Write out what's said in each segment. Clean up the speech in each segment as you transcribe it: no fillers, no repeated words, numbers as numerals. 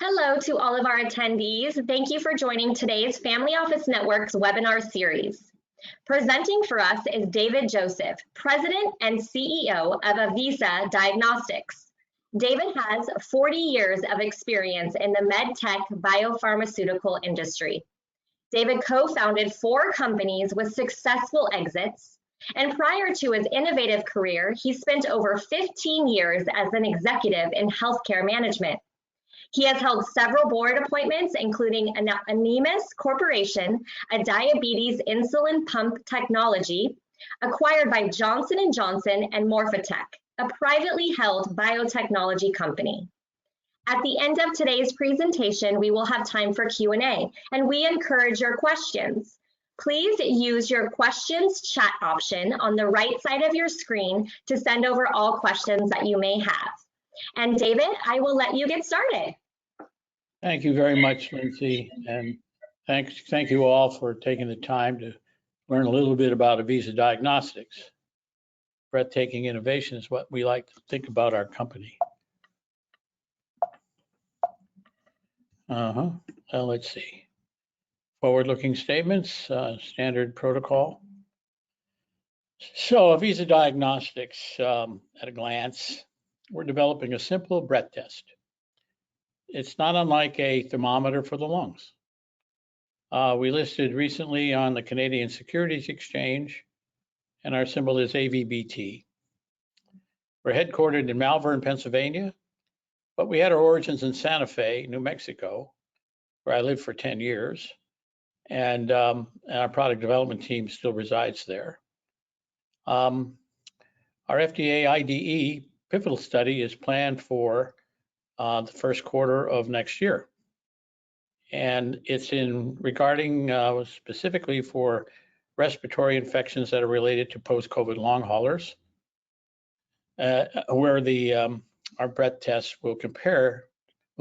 Hello to all of our attendees. Thank you for joining today's Family Office Network's webinar series. Presenting for us is David Joseph, President and CEO of Avisa Diagnostics. David has 40 years of experience in the medtech biopharmaceutical industry. David co-founded 4 companies with successful exits, and prior to his innovative career, he spent over 15 years as an executive in healthcare management. He has held several board appointments, including Anemis Corporation, a diabetes insulin pump technology, acquired by Johnson & Johnson and Morphatec, a privately held biotechnology company. At the end of today's presentation, we will have time for Q&A, and we encourage your questions. Please use your questions chat option on the right side of your screen to send over all questions that you may have. And David, I will let you get started. Thank you very much, Lindsay, and thank you all for taking the time to learn a little bit about Avisa Diagnostics. Breathtaking innovation is what we like to think about our company. Let's see. Forward-looking statements, standard protocol. So Avisa Diagnostics, at a glance, we're developing a simple breath test. It's not unlike a thermometer for the lungs. We listed recently on the Canadian Securities Exchange, and our symbol is AVBT. We're headquartered in Malvern, Pennsylvania, but we had our origins in Santa Fe, New Mexico, where I lived for 10 years, and our product development team still resides there. Our FDA IDE pivotal study is planned for the first quarter of next year. And it's regarding specifically for respiratory infections that are related to post-COVID long haulers, where our breath test will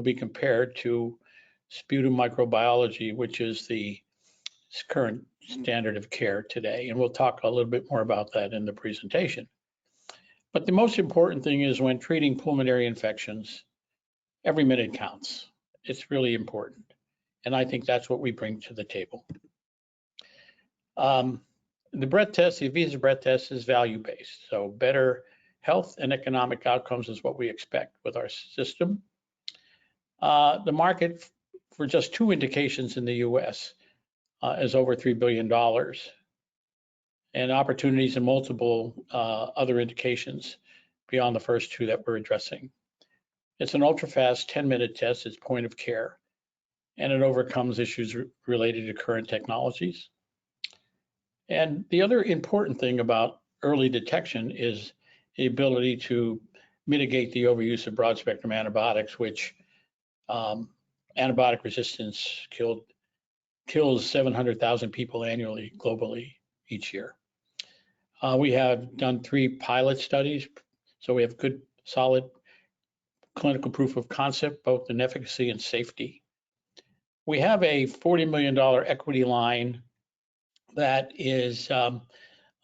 be compared to sputum microbiology, which is the current standard of care today. And we'll talk a little bit more about that in the presentation. But the most important thing is when treating pulmonary infections, every minute counts. It's really important. And I think that's what we bring to the table. The breath test, the Avisa breath test, is value-based. So better health and economic outcomes is what we expect with our system. The market for just 2 indications in the US is over $3 billion, and opportunities in multiple other indications beyond the first 2 that we're addressing. It's an ultra-fast 10-minute test. It's point of care, and it overcomes issues related to current technologies. And the other important thing about early detection is the ability to mitigate the overuse of broad-spectrum antibiotics, which antibiotic resistance kills 700,000 people annually globally each year. We have done 3 pilot studies, so we have good, solid clinical proof of concept, both in efficacy and safety. We have a $40 million equity line that is a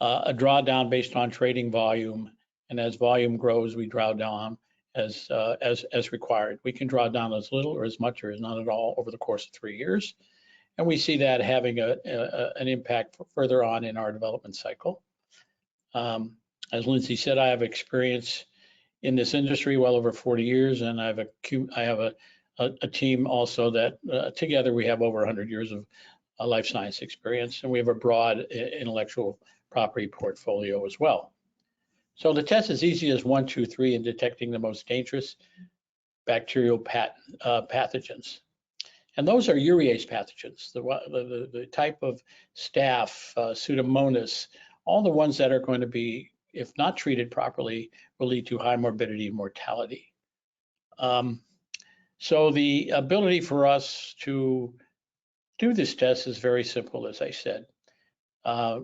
drawdown based on trading volume, and as volume grows, we draw down as required. We can draw down as little or as much or as none at all over the course of 3 years, and we see that having an impact further on in our development cycle. As Lindsay said, I have experience in this industry well over 40 years, and I have a team also that together we have over 100 years of life science experience, and we have a broad intellectual property portfolio as well. So the test is easy as 1, 2, 3 in detecting the most dangerous bacterial pathogens. And those are urease pathogens, the type of staph, Pseudomonas, all the ones that are going to be, if not treated properly, will lead to high morbidity and mortality. So the ability for us to do this test is very simple, as I said.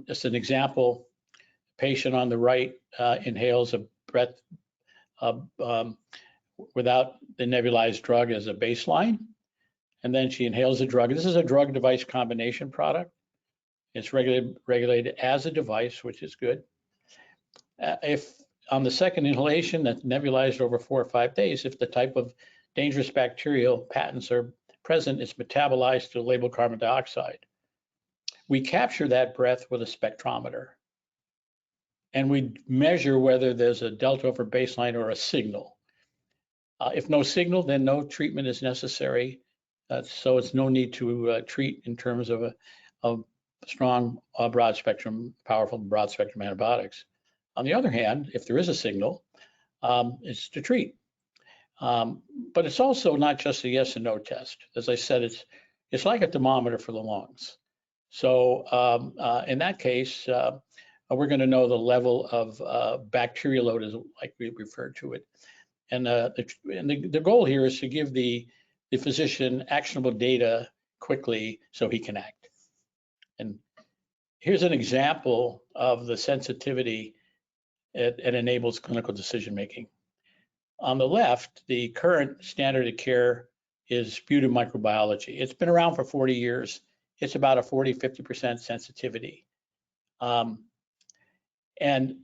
Just an example, patient on the right inhales a breath without the nebulized drug as a baseline, and then she inhales a drug. This is a drug device combination product. It's regulated as a device, which is good. If on the second inhalation that's nebulized over 4 or 5 days, if the type of dangerous bacterial pathogens are present, it's metabolized to label carbon dioxide. We capture that breath with a spectrometer, and we measure whether there's a delta over baseline or a signal. If no signal, then no treatment is necessary. So it's no need to treat in terms of a strong, broad spectrum, powerful broad spectrum antibiotics. On the other hand, if there is a signal, it's to treat. But it's also not just a yes and no test. As I said, it's like a thermometer for the lungs. So in that case, we're going to know the level of bacterial load, as like we refer to it. And the goal here is to give the physician actionable data quickly so he can act. And here's an example of the sensitivity it enables clinical decision making. On the left, the current standard of care is sputum microbiology. It's been around for 40 years. It's about a 40–50% sensitivity. And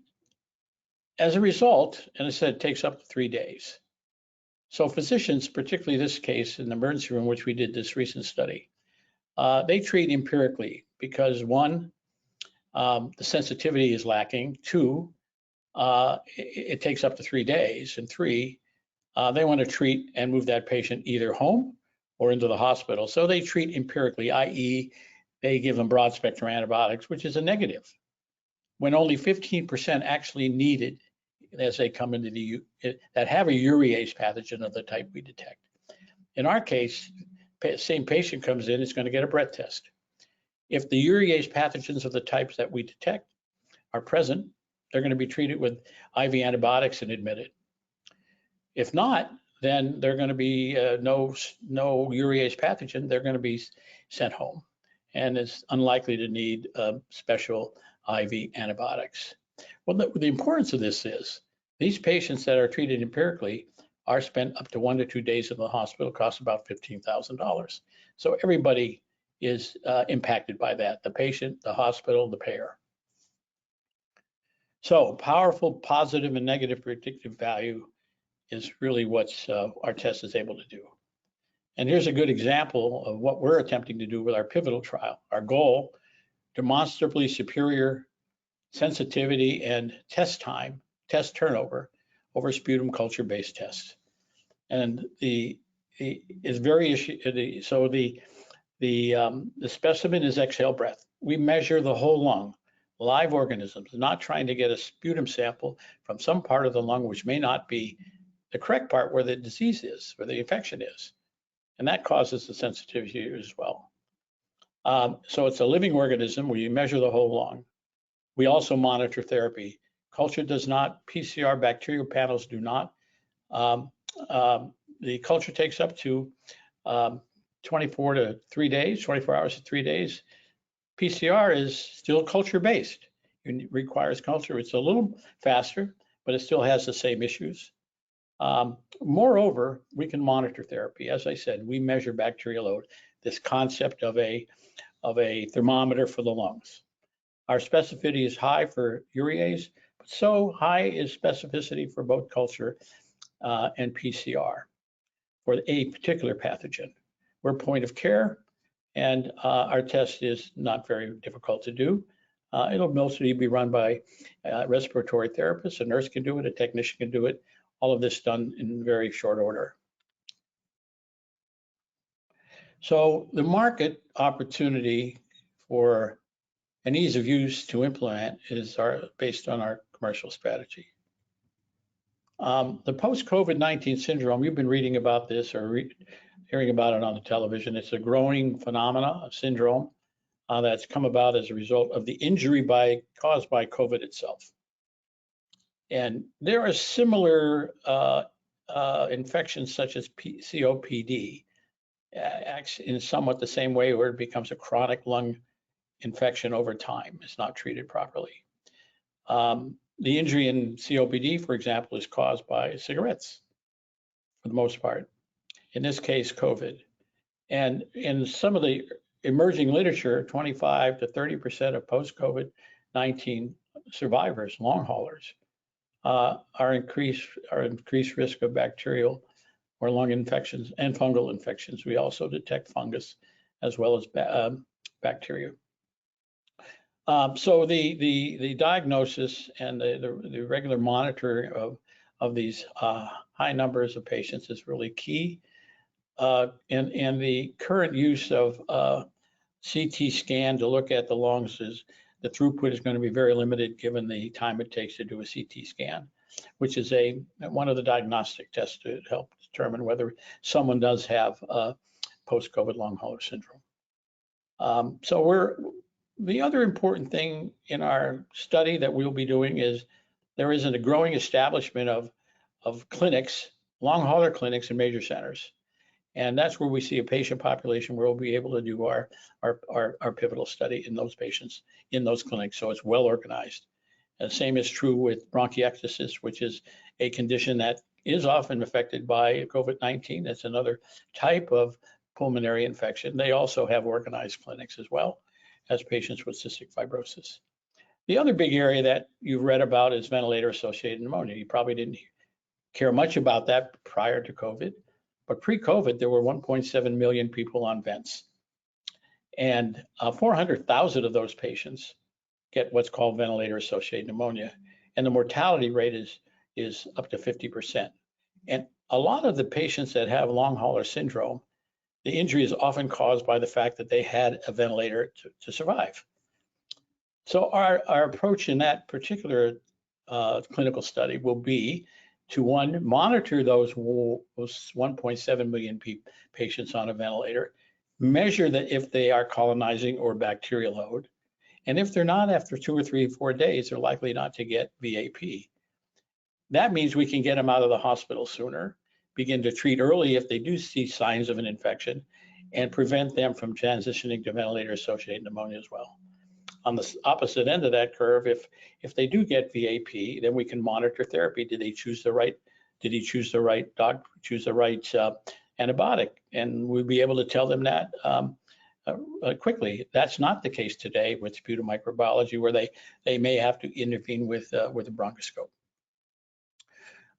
as a result, and I said, it takes up to 3 days. So physicians, particularly this case in the emergency room, which we did this recent study, they treat empirically because one, the sensitivity is lacking. Two, it takes up to 3 days. And three, they want to treat and move that patient either home or into the hospital. So they treat empirically, i.e. they give them broad spectrum antibiotics, which is a negative, when only 15% actually needed as they come into that have a urease pathogen of the type we detect. In our case, same patient comes in, it's going to get a breath test. If the urease pathogens of the types that we detect are present, they're going to be treated with IV antibiotics and admitted. If not, then they're going to be no urease pathogen, they're going to be sent home, and it's unlikely to need special IV antibiotics. Well, the importance of this is these patients that are treated empirically are spent up to 1 to 2 days in the hospital, cost about $15,000. So everybody is impacted by that, the patient, the hospital, the payer. So powerful positive and negative predictive value is really what our test is able to do. And here's a good example of what we're attempting to do with our pivotal trial. Our goal, demonstrably superior sensitivity and test time, test turnover over sputum culture-based tests. And the specimen is exhale breath. We measure the whole lung, live organisms, not trying to get a sputum sample from some part of the lung which may not be the correct part where the disease is, where the infection is. And that causes the sensitivity as well. So it's a living organism where you measure the whole lung. We also monitor therapy. Culture does not, PCR bacterial panels do not. The culture takes up to 24 hours to 3 days. PCR is still culture-based. It requires culture. It's a little faster, but it still has the same issues. Moreover, we can monitor therapy. As I said, we measure bacterial load, this concept of a thermometer for the lungs. Our specificity is high for urease, but so high is specificity for both culture and PCR for a particular pathogen. We're point of care, and our test is not very difficult to do. It'll mostly be run by respiratory therapists. A nurse can do it, a technician can do it. All of this done in very short order. So the market opportunity for an ease of use to implement is based on our commercial strategy. The post-COVID-19 syndrome, you've been reading about this or hearing about it on the television. It's a growing phenomena of syndrome that's come about as a result of the injury caused by COVID itself. And there are similar infections such as COPD, acts in somewhat the same way where it becomes a chronic lung infection over time. It's not treated properly. The injury in COPD, for example, is caused by cigarettes for the most part. In this case, COVID. And in some of the emerging literature, 25 to 30% of post-COVID-19 survivors, long haulers, are increased risk of bacterial or lung infections and fungal infections. We also detect fungus as well as bacteria. So the diagnosis and the regular monitoring of these high numbers of patients is really key. And the current use of CT scan to look at the lungs the throughput is going to be very limited given the time it takes to do a CT scan, which is one of the diagnostic tests to help determine whether someone does have post-COVID long hauler syndrome. The other important thing in our study that we'll be doing is there is a growing establishment of clinics, long hauler clinics in major centers. And that's where we see a patient population where we'll be able to do our pivotal study in those patients in those clinics. So it's well organized. The same is true with bronchiectasis, which is a condition that is often affected by COVID-19. That's another type of pulmonary infection. They also have organized clinics as well as patients with cystic fibrosis. The other big area that you've read about is ventilator-associated pneumonia. You probably didn't care much about that prior to COVID, but pre-COVID, there were 1.7 million people on vents. And 400,000 of those patients get what's called ventilator-associated pneumonia. And the mortality rate is up to 50%. And a lot of the patients that have long hauler syndrome, the injury is often caused by the fact that they had a ventilator to survive. So our approach in that particular clinical study will be to, one, monitor those 1.7 million patients on a ventilator, measure that if they are colonizing or bacterial load, and if they're not, after 2 or 3 or 4 days, they're likely not to get VAP. That means we can get them out of the hospital sooner, begin to treat early if they do see signs of an infection, and prevent them from transitioning to ventilator-associated pneumonia as well. On the opposite end of that curve, if they do get VAP, then we can monitor therapy. Did he choose the right antibiotic? And we'll be able to tell them that quickly. That's not the case today with sputum microbiology, where they may have to intervene with a bronchoscope.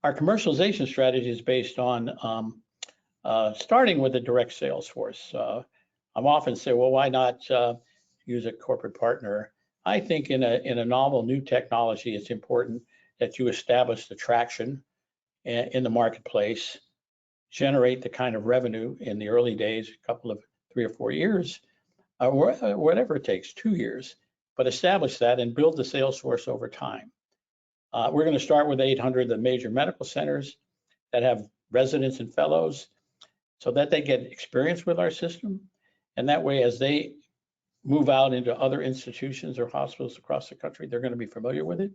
Our commercialization strategy is based on starting with a direct sales force. I'm often say, well, why not use a corporate partner? I think in a novel new technology, it's important that you establish the traction in the marketplace, generate the kind of revenue in the early days, a couple of 3 or 4 years, or whatever it takes, 2 years, but establish that and build the sales force over time. We're going to start with 800 of the major medical centers that have residents and fellows so that they get experience with our system. And that way, as they move out into other institutions or hospitals across the country, they're going to be familiar with it.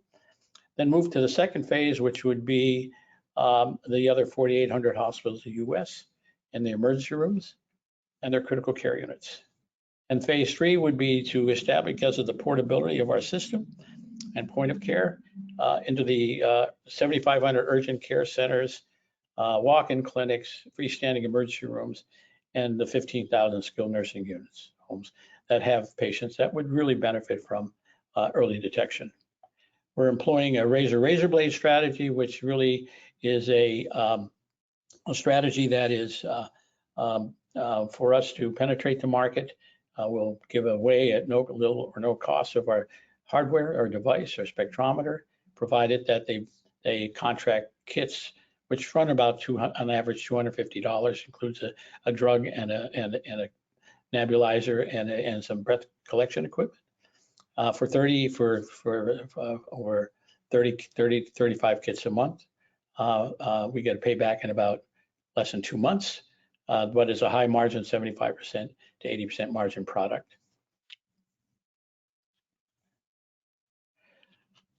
Then move to the second phase, which would be the other 4,800 hospitals in the US and the emergency rooms and their critical care units. And phase 3 would be to establish, because of the portability of our system and point of care, into the 7,500 urgent care centers, walk-in clinics, freestanding emergency rooms, and the 15,000 skilled nursing units, homes that have patients that would really benefit from early detection. We're employing a razor blade strategy, which really is a strategy that is for us to penetrate the market. We'll give away at little or no cost of our hardware or device or spectrometer, provided that they contract kits, which run about on average $250, includes a drug and a nebulizer and some breath collection equipment. For over 35 kits a month, we get a payback in about less than 2 months, but it's a high margin, 75% to 80% margin product.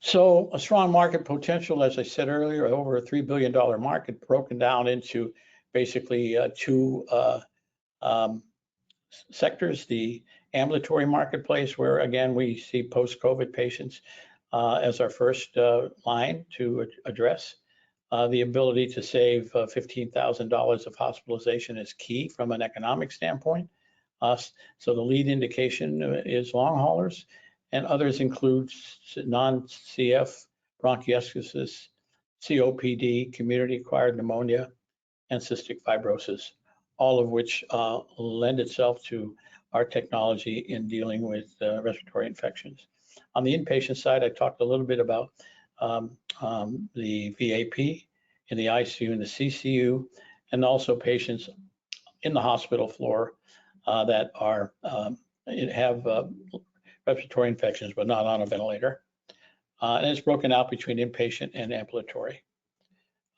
So a strong market potential, as I said earlier, over a $3 billion market, broken down into basically 2 sectors. The ambulatory marketplace, where again we see post-COVID patients as our first line to address. The ability to save $15,000 of hospitalization is key from an economic standpoint. So the lead indication is long haulers, and others include non-CF bronchiectasis, COPD, community-acquired pneumonia, and cystic fibrosis, all of which lend itself to our technology in dealing with respiratory infections. On the inpatient side, I talked a little bit about the VAP in the ICU and the CCU, and also patients in the hospital floor that are have respiratory infections but not on a ventilator. And it's broken out between inpatient and ambulatory.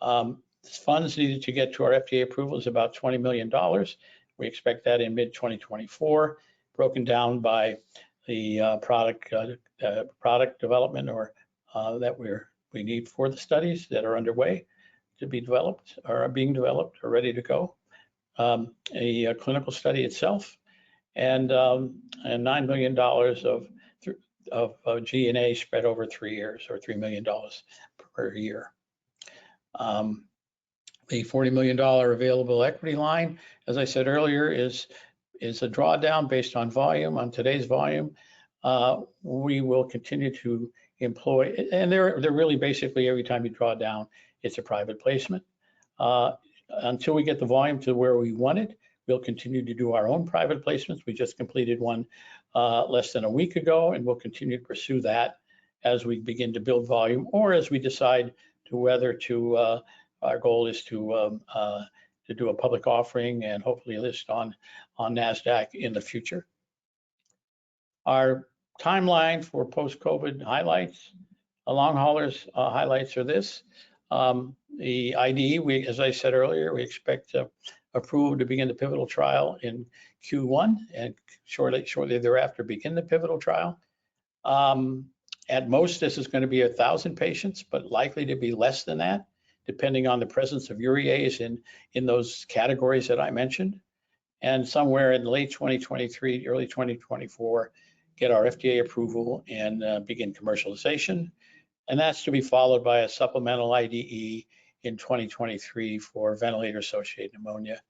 Funds needed to get to our FDA approval is about $20 million. We expect that in mid-2024, broken down by the product development or that we need for the studies that are underway to be developed or are being developed or ready to go, a clinical study itself, and $9 million of G&A spread over 3 years, or $3 million per year. The $40 million available equity line, as I said earlier, is a drawdown based on volume, on today's volume. We will continue to employ, and they're really basically every time you draw down, it's a private placement. Until we get the volume to where we want it, we'll continue to do our own private placements. We just completed one less than a week ago, and we'll continue to pursue that as we begin to build volume, or as we decide to whether to, our goal is to do a public offering and hopefully list on NASDAQ in the future. Our timeline for post-COVID highlights, long haulers highlights are this. The IDE, as I said earlier, we expect approval to begin the pivotal trial in Q1, and shortly thereafter begin the pivotal trial. At most, this is going to be 1,000 patients, but likely to be less than that, depending on the presence of urease in those categories that I mentioned. And somewhere in late 2023, early 2024, get our FDA approval and begin commercialization. And that's to be followed by a supplemental IDE in 2023 for ventilator-associated pneumonia,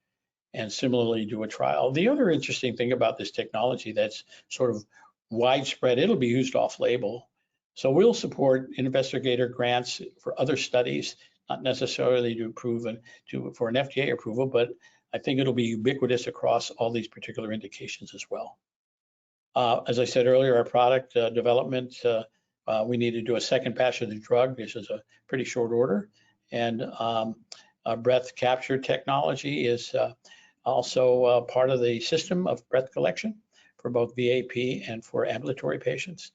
and similarly do a trial. The other interesting thing about this technology that's sort of widespread, it'll be used off-label. So we'll support investigator grants for other studies, not necessarily to approve for an FDA approval, but I think it'll be ubiquitous across all these particular indications as well. As I said earlier, our product development, we need to do a second batch of the drug. This is a pretty short order. And our breath capture technology is also part of the system of breath collection for both VAP and for ambulatory patients.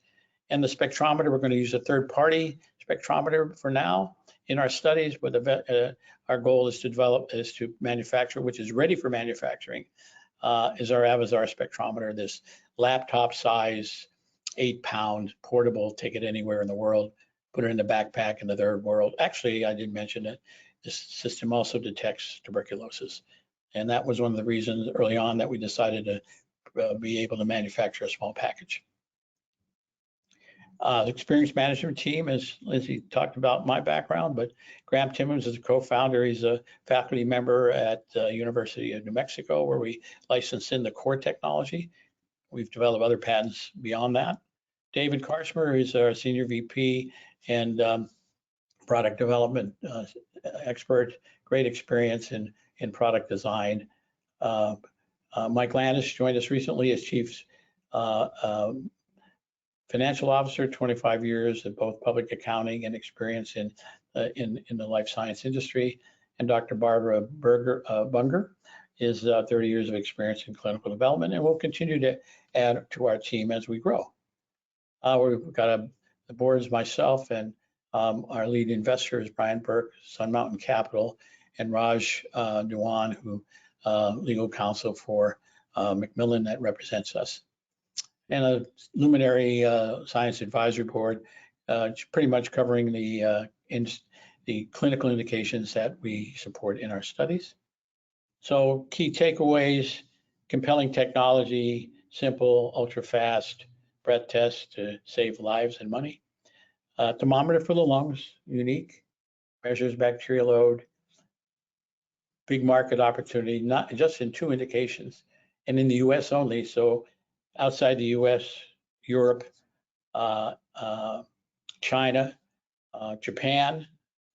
And the spectrometer, we're going to use a third-party spectrometer for now in our studies, but our goal is to manufacture, which is ready for manufacturing, is our Avisa spectrometer, this laptop size, 8-pound portable, take it anywhere in the world, put it in the backpack in the third world. Actually, I didn't mention it. This system also detects tuberculosis. And that was one of the reasons early on that we decided to be able to manufacture a small package. The experienced management team, as Lindsay talked about my background, but Graham Timmons is a co-founder. He's a faculty member at University of New Mexico, where we licensed in the core technology. We've developed other patents beyond that. David Karsmer is our senior VP and product development expert, great experience in product design. Mike Landis joined us recently as chief financial officer, 25 years of both public accounting and experience in the life science industry. And Dr. Barbara Bunger is 30 years of experience in clinical development, and we'll continue to add to our team as we grow. We've got the board is myself, and our lead investor is Brian Burke, Sun Mountain Capital, and Raj Dewan, who legal counsel for Macmillan that represents us. And a luminary science advisory board, pretty much covering the clinical indications that we support in our studies. So key takeaways: compelling technology, simple, ultra fast breath test to save lives and money. Thermometer for the lungs, unique, measures bacterial load. Big market opportunity, not just in 2 indications, and in the US only. So outside the US, Europe, China, Japan,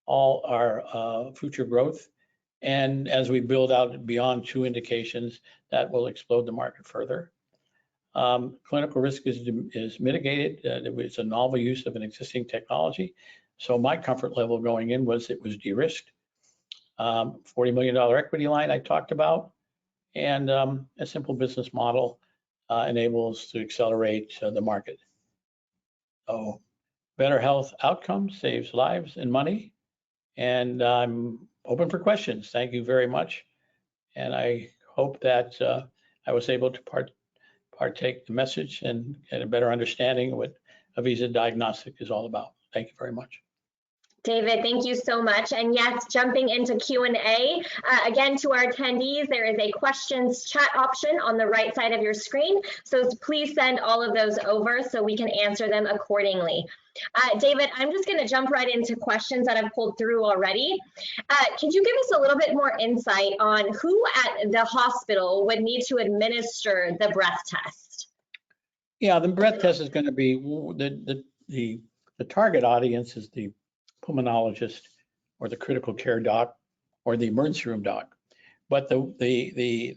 all are future growth. And as we build out beyond 2 indications, that will explode the market further. Clinical risk is mitigated. It's a novel use of an existing technology. So my comfort level going in was it was de-risked. $40 million equity line I talked about, and a simple business model enables to accelerate the market. So better health outcomes saves lives and money. And I'm open for questions. Thank you very much. And I hope that I was able to partake the message and get a better understanding of what Avisa Diagnostics is all about. Thank you very much. David, thank you so much. And yes, jumping into Q&A, again, to our attendees, there is a questions chat option on the right side of your screen. So please send all of those over so we can answer them accordingly. David, I'm just going to jump right into questions that I've pulled through already. Could you give us a little bit more insight on who at the hospital would need to administer the breath test? Yeah, the breath test is going to be the target audience is the pulmonologist or the critical care doc or the emergency room doc. But the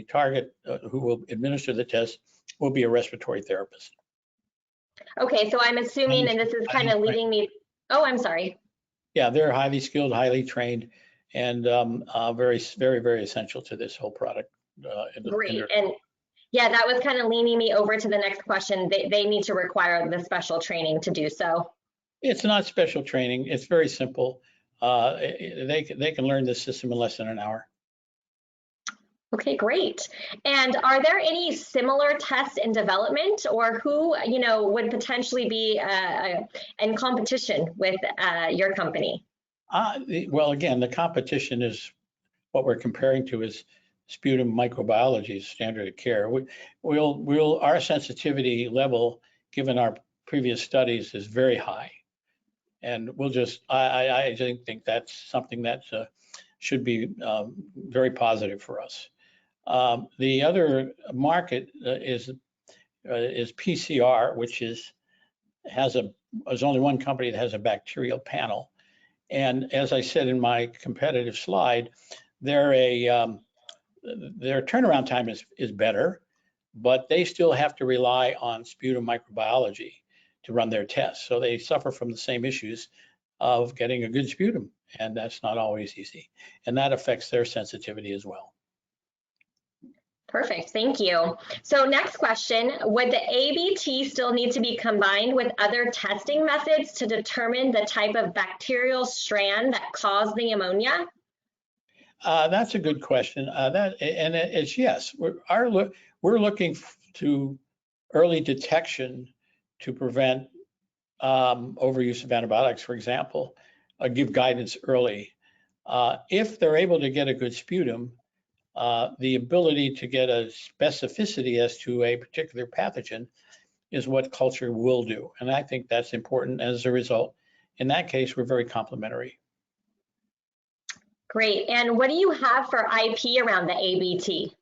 target who will administer the test will be a respiratory therapist. Okay, so I'm assuming, and this is kind of leading me, oh, I'm sorry. Yeah, they're highly skilled, highly trained, and very, very, very essential to this whole product. Great, and yeah, that was kind of leaning me over to the next question. They need to require the special training to do so. It's not special training. It's very simple. They can learn this system in less than an hour. Okay, great. And are there any similar tests in development, or who would potentially be in competition with your company? Well, again, the competition is what we're comparing to is sputum microbiology, standard of care. Our sensitivity level, given our previous studies, is very high. And I think that's something that should be very positive for us. The other market is PCR, which is there's only one company that has a bacterial panel. And as I said in my competitive slide, their turnaround time is better, but they still have to rely on sputum microbiology to run their tests. So they suffer from the same issues of getting a good sputum, and that's not always easy. And that affects their sensitivity as well. Perfect, thank you. So next question, would the ABT still need to be combined with other testing methods to determine the type of bacterial strand that caused the pneumonia? That's a good question. It's yes. We're looking to early detection to prevent overuse of antibiotics, for example, give guidance early. If they're able to get a good sputum, the ability to get a specificity as to a particular pathogen is what culture will do. And I think that's important as a result. In that case, we're very complementary. Great. And what do you have for IP around the ABT?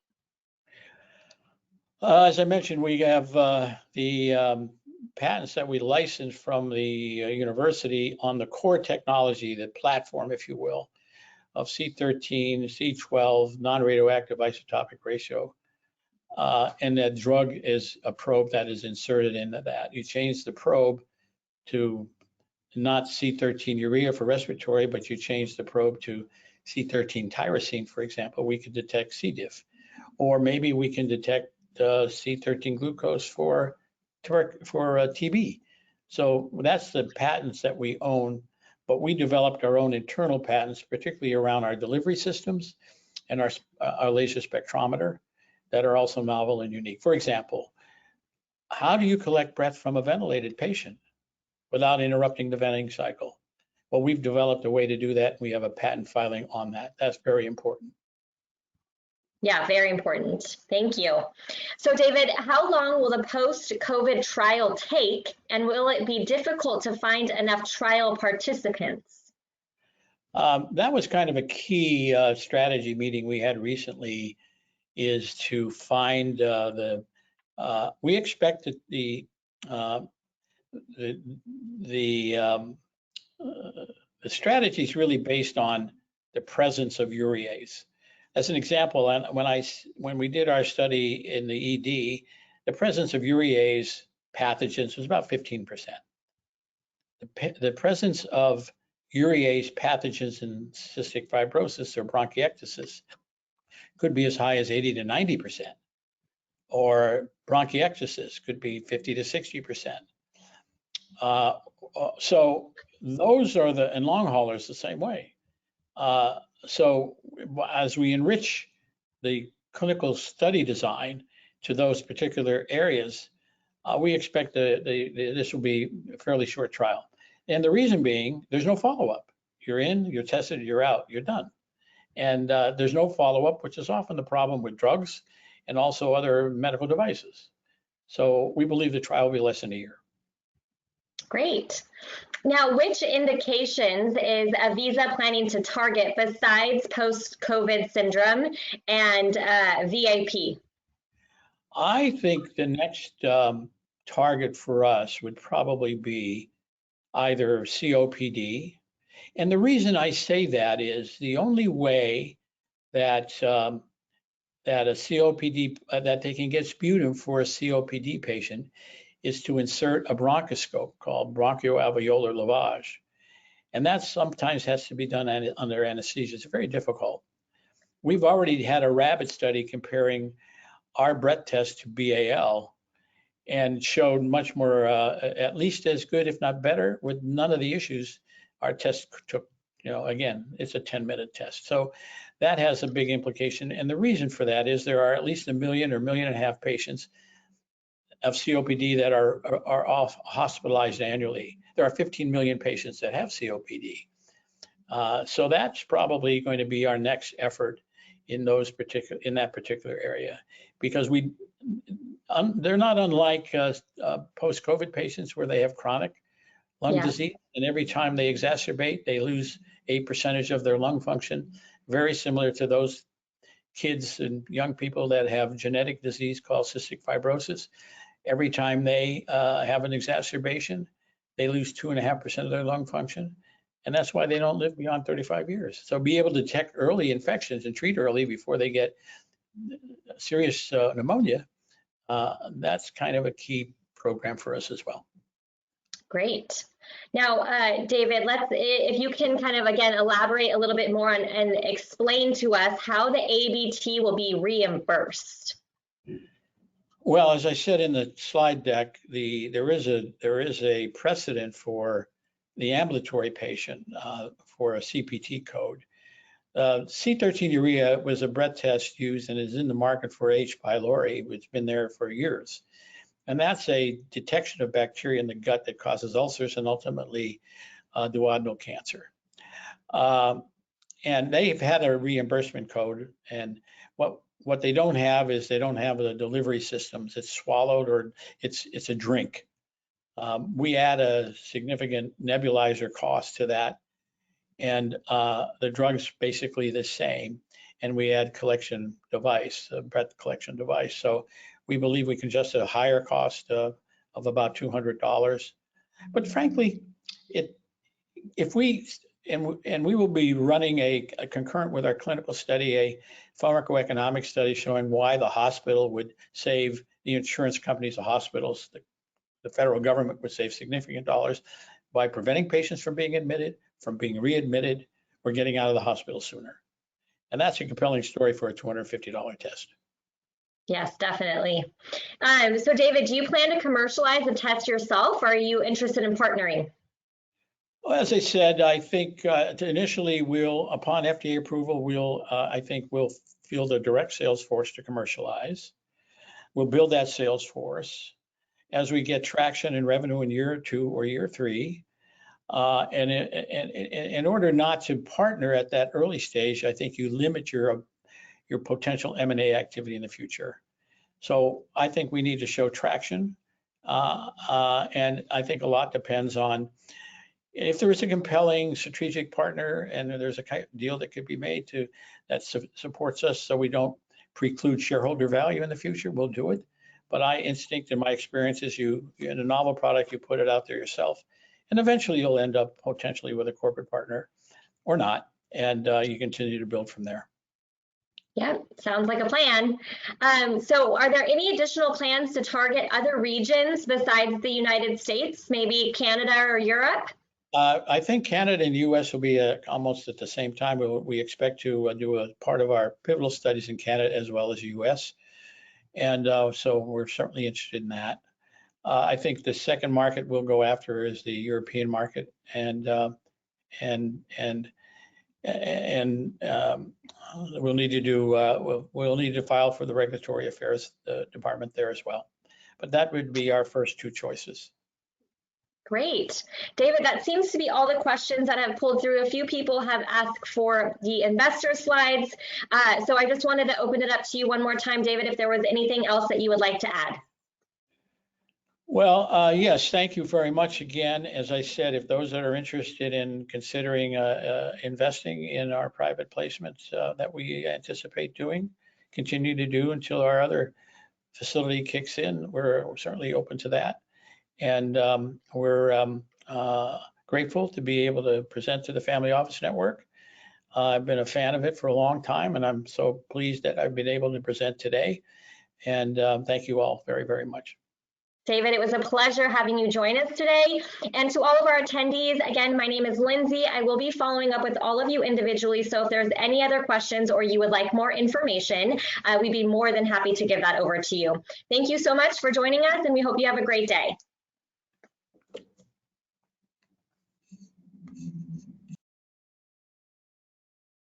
As I mentioned, we have the patents that we licensed from the university on the core technology, the platform, if you will, of C13, C12, non-radioactive isotopic ratio. And that drug is a probe that is inserted into that. You change the probe to not C13 urea for respiratory, but you change the probe to C13 tyrosine, for example, we could detect C. diff. Or maybe we can detect C13 glucose for TB. So that's the patents that we own, but we developed our own internal patents, particularly around our delivery systems and our laser spectrometer that are also novel and unique. For example, how do you collect breath from a ventilated patient without interrupting the venting cycle? Well, we've developed a way to do that. We have a patent filing on that. That's very important. Yeah, very important. Thank you. So David, how long will the post-COVID trial take, and will it be difficult to find enough trial participants? That was kind of a key strategy meeting we had recently, is to find we expect that the strategy is really based on the presence of urease. As an example, when we did our study in the ED, the presence of urease pathogens was about 15%. The presence of urease pathogens in cystic fibrosis or bronchiectasis could be as high as 80 to 90%, or bronchiectasis could be 50 to 60%. So those are and long haulers the same way. So as we enrich the clinical study design to those particular areas, we expect this will be a fairly short trial. And the reason being, there's no follow-up. You're in, you're tested, you're out, you're done. And there's no follow-up, which is often the problem with drugs and also other medical devices. So we believe the trial will be less than a year. Great. Now, which indications is Avisa planning to target besides post-COVID syndrome and VAP? I think the next target for us would probably be either COPD. And the reason I say that is the only way that that a COPD, that they can get sputum for a COPD patient is to insert a bronchoscope called bronchoalveolar lavage. And that sometimes has to be done under anesthesia. It's very difficult. We've already had a rabbit study comparing our breath test to BAL and showed much more, at least as good, if not better, with none of the issues our test took. Again, it's a 10-minute test. So that has a big implication. And the reason for that is there are at least 1 million or 1.5 million patients of COPD that are hospitalized annually. There are 15 million patients that have COPD. So that's probably going to be our next effort in that particular area, because they're not unlike post-COVID patients where they have chronic lung disease, and every time they exacerbate, they lose a percentage of their lung function, very similar to those kids and young people that have genetic disease called cystic fibrosis. Every time they have an exacerbation, they lose 2.5% of their lung function. And that's why they don't live beyond 35 years. So be able to detect early infections and treat early before they get serious pneumonia, that's kind of a key program for us as well. Great. Now, David, if you can kind of, again, elaborate a little bit more and explain to us how the ABT will be reimbursed. Well, as I said in the slide deck, there is a precedent for the ambulatory patient for a CPT code. C13 urea was a breath test used and is in the market for H. pylori, which has been there for years. And that's a detection of bacteria in the gut that causes ulcers and ultimately duodenal cancer. And they've had a reimbursement code, and what they don't have is they don't have the delivery systems. It's swallowed or it's a drink. We add a significant nebulizer cost to that, and the drug's basically the same. And we add collection device, a breath collection device. So we believe we can just at a higher cost of about $200. But frankly, we will be running a concurrent with our clinical study, a pharmacoeconomic study showing why the hospital would save the insurance companies, the hospitals, the federal government would save significant dollars by preventing patients from being admitted, from being readmitted, or getting out of the hospital sooner. And that's a compelling story for a $250 test. Yes, definitely. So David, do you plan to commercialize the test yourself, or are you interested in partnering? Well, as I said, I think initially upon FDA approval, I think we'll field a direct sales force to commercialize. We'll build that sales force as we get traction and revenue in year 2 or year 3. And in order not to partner at that early stage, I think you limit your potential M&A activity in the future. So I think we need to show traction. And I think a lot depends on if there is a compelling strategic partner and there's a deal that could be made that supports us so we don't preclude shareholder value in the future, we'll do it. But my instinct and my experience is in a novel product, you put it out there yourself, and eventually you'll end up potentially with a corporate partner or not. and you continue to build from there. Yep, sounds like a plan. So are there any additional plans to target other regions besides the United States, maybe Canada or Europe? I think Canada and the US will be almost at the same time. We expect to do a part of our pivotal studies in Canada as well as the US. And so we're certainly interested in that. I think the second market we'll go after is the European market, and we'll need to do we'll need to file for the regulatory affairs department there as well. But that would be our first two choices. Great. David, that seems to be all the questions that have pulled through. A few people have asked for the investor slides. So I just wanted to open it up to you one more time, David, if there was anything else that you would like to add. Well, yes, thank you very much again. As I said, if those that are interested in considering investing in our private placements that we anticipate doing, continue to do until our other facility kicks in, we're certainly open to that. And we're grateful to be able to present to the Family Office Network. I've been a fan of it for a long time, and I'm so pleased that I've been able to present today. And thank you all very, very much. David, it was a pleasure having you join us today. And to all of our attendees, again, my name is Lindsay. I will be following up with all of you individually. So if there's any other questions or you would like more information, we'd be more than happy to give that over to you. Thank you so much for joining us, and we hope you have a great day.